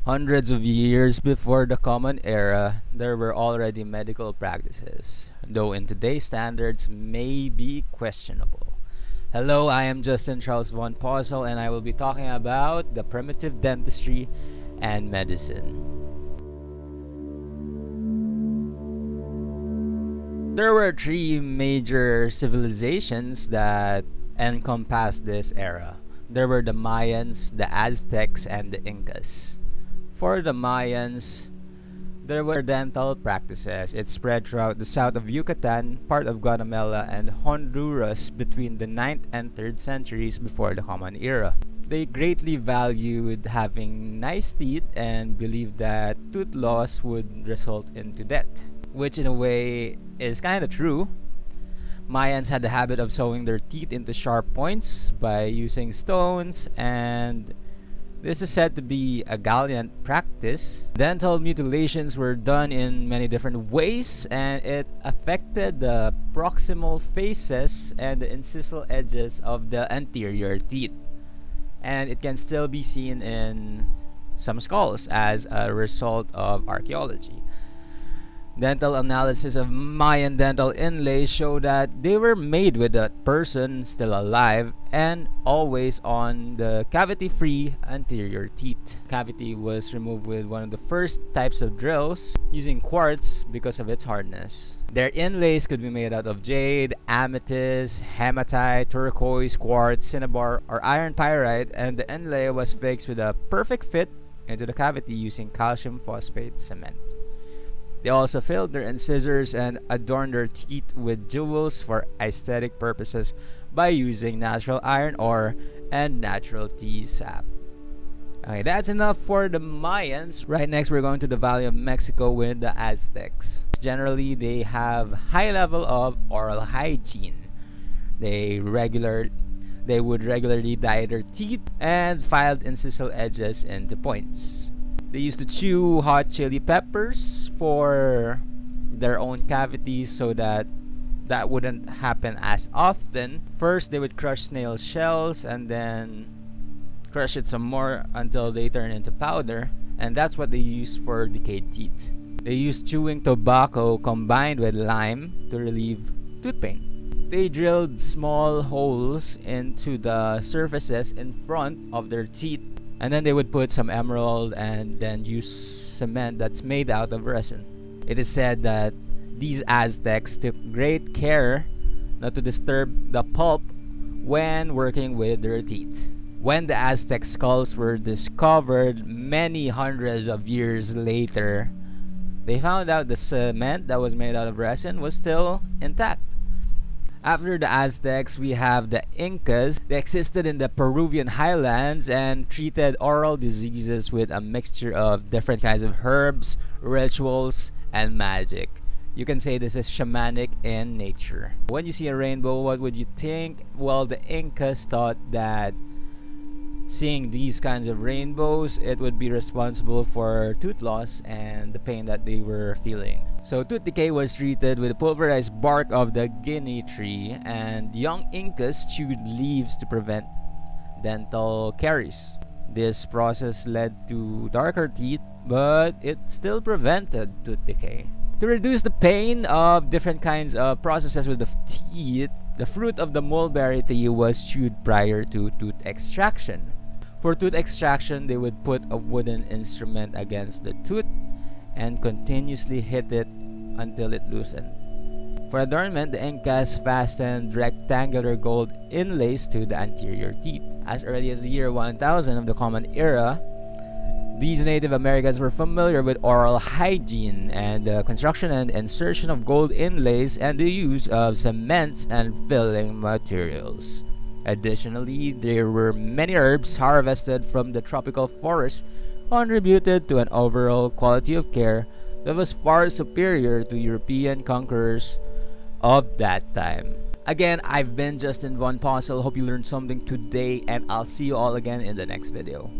Hundreds of years before the Common Era, there were already medical practices, though in today's standards may be questionable. Hello, I am Justin Charles Von Posel, and I will be talking about the primitive dentistry and medicine. There were three major civilizations that encompassed this era. There were the Mayans, the Aztecs, and the Incas. For the Mayans, there were dental practices. It spread throughout the south of Yucatan, part of Guatemala, and Honduras between the 9th and 3rd centuries before the Common Era. They greatly valued having nice teeth and believed that tooth loss would result into death, which in a way is kind of true. Mayans had the habit of sewing their teeth into sharp points by using stones, and this is said to be a gallant practice. Dental mutilations were done in many different ways, and it affected the proximal faces and the incisal edges of the anterior teeth. And it can still be seen in some skulls as a result of archaeology. Dental analysis of Mayan dental inlays show that they were made with the person still alive and always on the cavity-free anterior teeth. Cavity was removed with one of the first types of drills using quartz because of its hardness. Their inlays could be made out of jade, amethyst, hematite, turquoise, quartz, cinnabar, or iron pyrite, and the inlay was fixed with a perfect fit into the cavity using calcium phosphate cement. They also filled their incisors and adorned their teeth with jewels for aesthetic purposes by using natural iron ore and natural tea sap. Okay, that's enough for the Mayans. Right next, we're going to the Valley of Mexico with the Aztecs. Generally, they have high level of oral hygiene. They would regularly dye their teeth and filed incisal edges into points. They used to chew hot chili peppers for their own cavities so that wouldn't happen as often. First, they would crush snail shells and then crush it some more until they turn into powder, and that's what they used for decayed teeth. They used chewing tobacco combined with lime to relieve tooth pain. They drilled small holes into the surfaces in front of their teeth, and then they would put some emerald and then use cement that's made out of resin. It is said that these Aztecs took great care not to disturb the pulp when working with their teeth. When the Aztec skulls were discovered many hundreds of years later, they found out the cement that was made out of resin was still intact. After the Aztecs, we have the Incas. They existed in the Peruvian highlands and treated oral diseases with a mixture of different kinds of herbs, rituals, and magic. You can say this is shamanic in nature. When you see a rainbow, what would you think? Well, the Incas thought that seeing these kinds of rainbows, it would be responsible for tooth loss and the pain that they were feeling. So tooth decay was treated with the pulverized bark of the guinea tree, and young Incas chewed leaves to prevent dental caries. This process led to darker teeth, but it still prevented tooth decay. To reduce the pain of different kinds of processes with the teeth, the fruit of the mulberry tree was chewed prior to tooth extraction. For tooth extraction, they would put a wooden instrument against the tooth and continuously hit it until it loosened. For adornment, the Incas fastened rectangular gold inlays to the anterior teeth. As early as the year 1000 of the Common Era, these Native Americans were familiar with oral hygiene and the construction and insertion of gold inlays and the use of cements and filling materials. Additionally, there were many herbs harvested from the tropical forest contributed to an overall quality of care that was far superior to European conquerors of that time. Again, I've been Justin Von Posel. Hope you learned something today, and I'll see you all again in the next video.